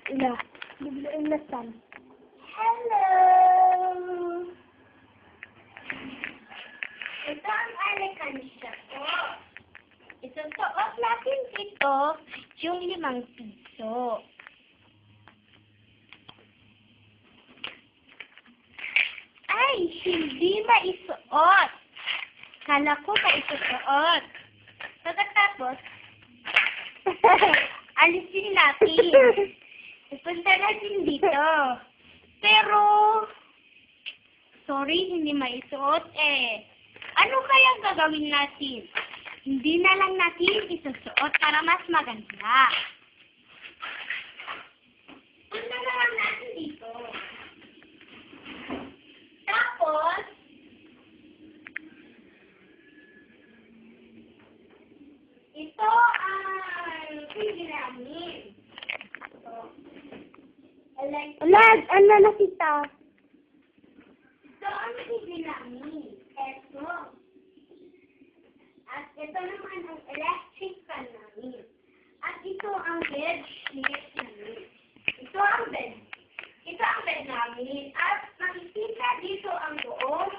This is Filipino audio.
Ila. Biglaan na san. Hello! Ito ang alikansya ko. Isusuot natin ito yung 5 piso. Ay, hindi maisuot. Kala ko maisuot. Pagkatapos, alisin natin. Ipunta natin dito. Pero, sorry, hindi maisuot eh. Ano kaya ang gagawin natin? Hindi na lang natin isusuot para mas maganda. Punta na lang natin dito. Tapos, ito ang pigiramin. Ano nakita? Ito ang pigiramin. Ito. At ito naman ang electric fan namin. At ito ang bed sheet namin. Ito ang bed namin. At makikita dito ang buong